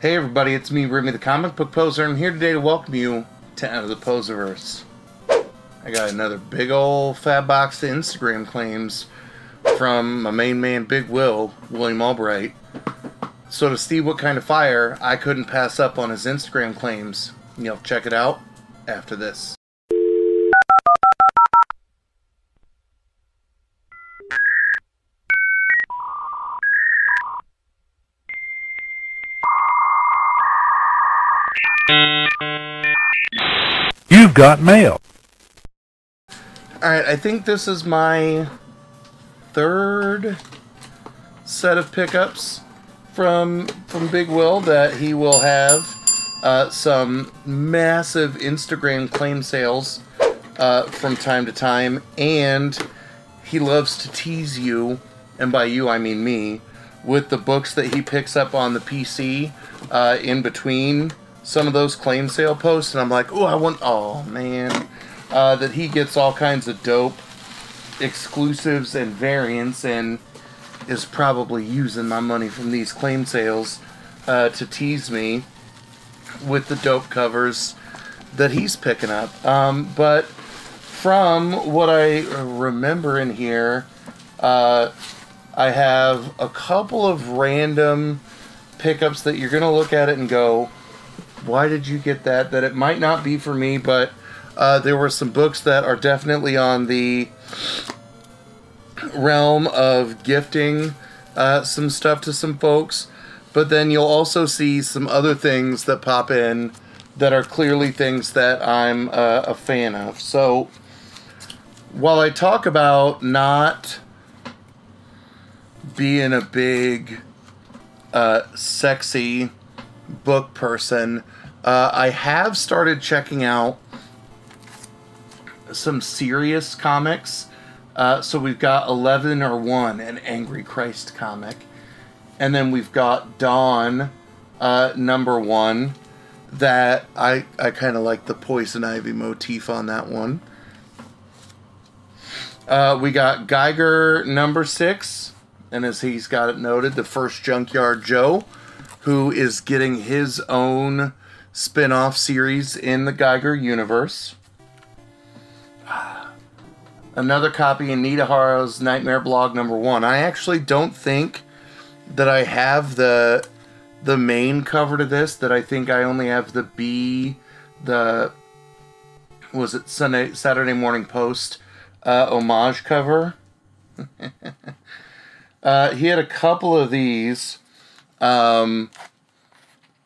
Hey everybody, it's me, Remy the Comic Book Poser, and I'm here today to welcome you to Out of the Poserverse. I got another big old fat box of Instagram claims from my main man, Big William Albright. So to see what kind of fire I couldn't pass up on his Instagram claims, you'll check it out after this. You've got mail. Alright, I think this is my third set of pickups from Big Will that he will have some massive Instagram claim sales from time to time, and he loves to tease you, and by you I mean me, with the books that he picks up on the PC in between some of those claim sale posts, and I'm like, oh man, that he gets all kinds of dope exclusives and variants, and is probably using my money from these claim sales to tease me with the dope covers that he's picking up. But from what I remember in here, I have a couple of random pickups that you're going to look at it and go, why did you get that? That it might not be for me, but there were some books that are definitely on the realm of gifting some stuff to some folks. But then you'll also see some other things that pop in that are clearly things that I'm a fan of. So while I talk about not being a big sexy book person, I have started checking out some serious comics. So we've got 1101, an Angry Christ comic, and then we've got Dawn #1 that I kind of like the poison ivy motif on that one. We got Geiger #6, and as he's got it noted, the first Junkyard Joe, who is getting his own spin-off series in the Geiger universe. Another copy in Nita Haro's Nightmare Blog #1. I actually don't think that I have the main cover to this. That I think I only have was it Saturday Morning Post homage cover. He had a couple of these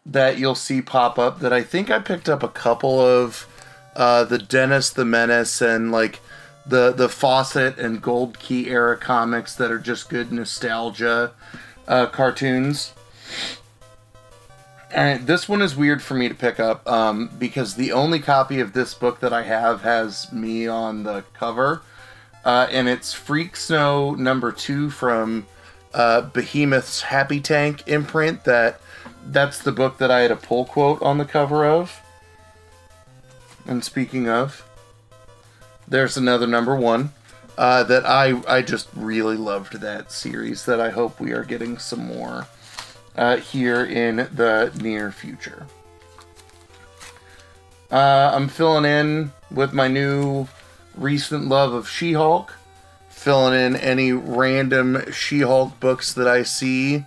that you'll see pop up that I think I picked up a couple of the Dennis the Menace and like the Fawcett and Gold Key era comics that are just good nostalgia cartoons. And this one is weird for me to pick up because the only copy of this book that I have has me on the cover, and it's Freak Snow #2 from Behemoth's Happy Tank imprint. That's the book that I had a pull quote on the cover of. And speaking of, there's another #1 that I just really loved that series, that I hope we are getting some more here in the near future. I'm filling in with my new recent love of She-Hulk, filling in any random She-Hulk books that I see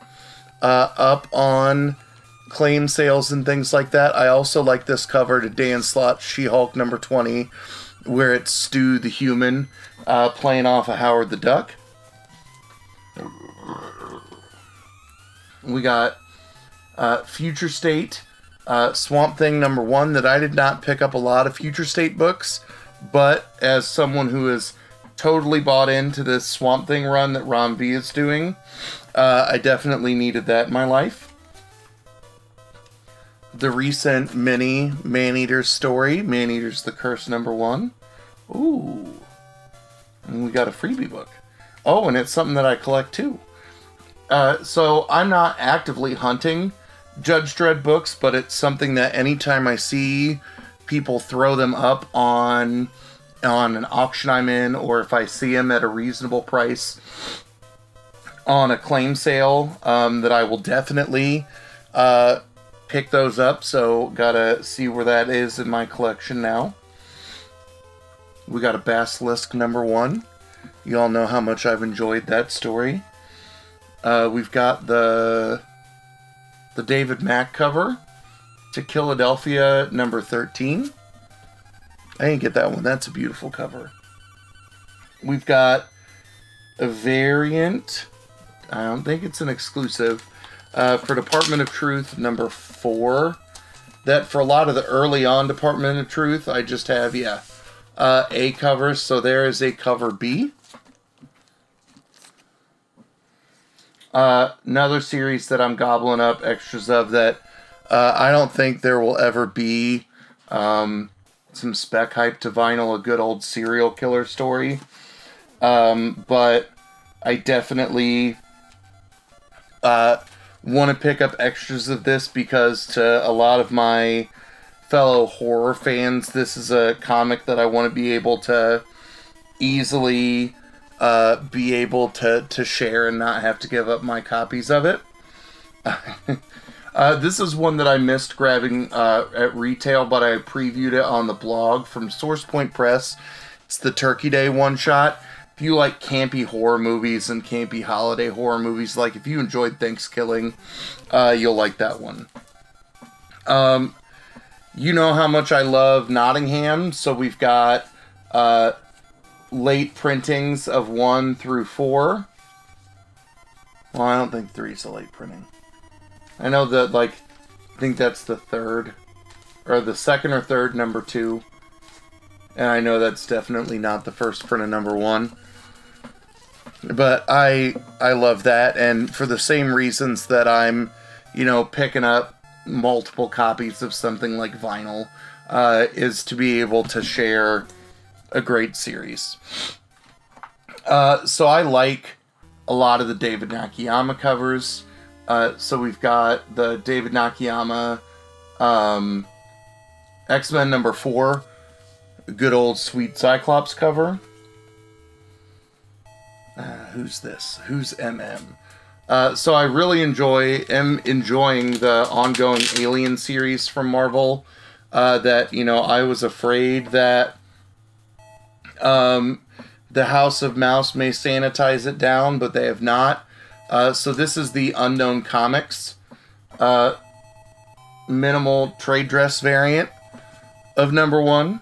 up on claim sales and things like that. I also like this cover to Dan Slott's She-Hulk #20, where it's Stu the Human playing off of Howard the Duck. We got Future State Swamp Thing #1 that I did not pick up a lot of Future State books, but as someone who is totally bought into this Swamp Thing run that Ron V is doing, I definitely needed that in my life. The recent mini Maneater's story, Maneater's the Curse #1. Ooh. And we got a freebie book. Oh, and it's something that I collect too. So I'm not actively hunting Judge Dredd books, but it's something that anytime I see people throw them up on an auction I'm in, or if I see them at a reasonable price on a claim sale, that I will definitely pick those up, so gotta see where that is in my collection now. We got a Basilisk #1. You all know how much I've enjoyed that story. We've got the David Mack cover to Philadelphia #13. I didn't get that one. That's a beautiful cover. We've got a variant. I don't think it's an exclusive. For Department of Truth #4. That for a lot of the early on Department of Truth, I just have, A covers. So there is a cover B. Another series that I'm gobbling up extras of that I don't think there will ever be some spec hype to vinyl, a good old serial killer story. But I definitely want to pick up extras of this because to a lot of my fellow horror fans, this is a comic that I want to be able to easily to share and not have to give up my copies of it. This is one that I missed grabbing at retail, but I previewed it on the blog from Source Point Press. It's the Turkey Day one-shot. If you like campy horror movies and campy holiday horror movies, like if you enjoyed Thanksgiving, you'll like that one. You know how much I love Nottingham, so we've got late printings of 1 through 4. Well, I don't think 3 is a late printing. I know that, I think that's the 3rd, or the 2nd or 3rd #2. And I know that's definitely not the first print of #1. But I love that, and for the same reasons that I'm, picking up multiple copies of something like vinyl, is to be able to share a great series. So I like a lot of the David Nakayama covers. So we've got the David Nakayama X-Men #4, good old sweet Cyclops cover. Who's this? Who's MM? So I really am enjoying the ongoing Alien series from Marvel. That, I was afraid that the House of Mouse may sanitize it down, but they have not. So this is the Unknown Comics minimal trade dress variant of #1.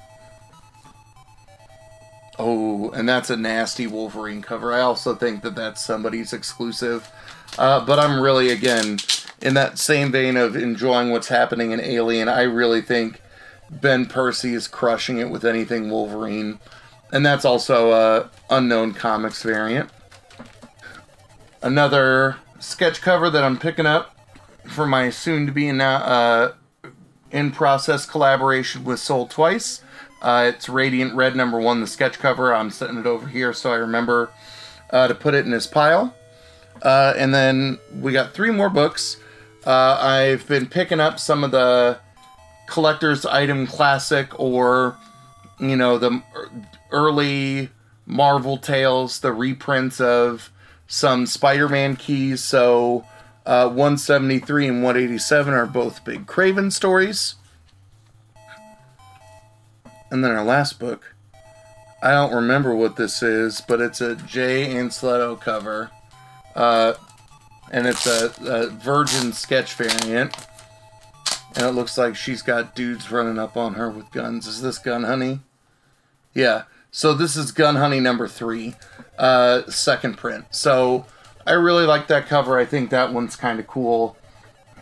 Oh, and that's a nasty Wolverine cover. I also think that that's somebody's exclusive. But I'm really, again, in that same vein of enjoying what's happening in Alien, I really think Ben Percy is crushing it with anything Wolverine. And that's also a Unknown Comics variant. Another sketch cover that I'm picking up for my soon-to-be in-process collaboration with Sold Twice. It's Radiant Red #1, the sketch cover. I'm setting it over here so I remember to put it in this pile. And then we got 3 more books. I've been picking up some of the collector's item classic or, the early Marvel tales, the reprints of some Spider-Man keys. So 173 and 187 are both big Craven stories. And then our last book, I don't remember what this is, but it's a Jay Ansletto cover. And it's a Virgin sketch variant. And it looks like she's got dudes running up on her with guns. Is this Gun Honey? Yeah. So this is Gun Honey #3, 2nd print. So I really like that cover. I think that one's kind of cool.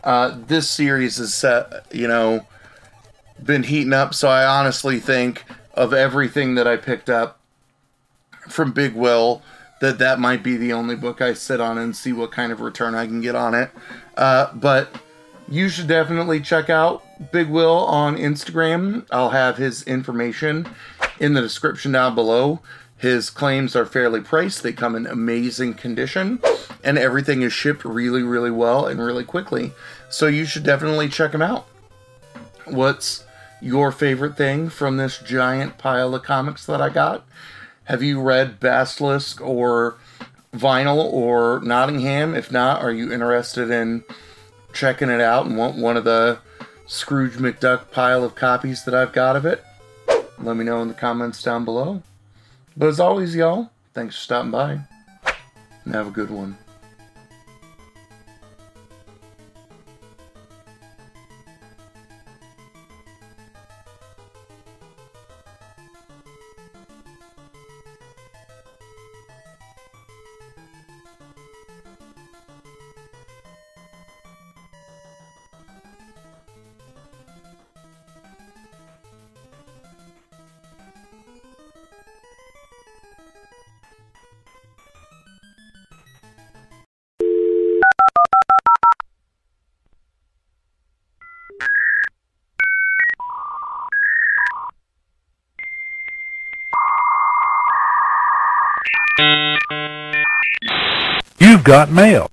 This series is set, been heating up, so I honestly think of everything that I picked up from Big Will, that might be the only book I sit on and see what kind of return I can get on it. But you should definitely check out Big Will on Instagram. I'll have his information in the description down below. His claims are fairly priced. They come in amazing condition, and everything is shipped really, really well and really quickly. So you should definitely check him out. What's your favorite thing from this giant pile of comics that I got? Have you read Basilisk or Vinyl or Nottingham? If not, are you interested in checking it out and want one of the Scrooge McDuck pile of copies that I've got of it, let me know in the comments down below. But as always, y'all, thanks for stopping by, and have a good one. You've got mail.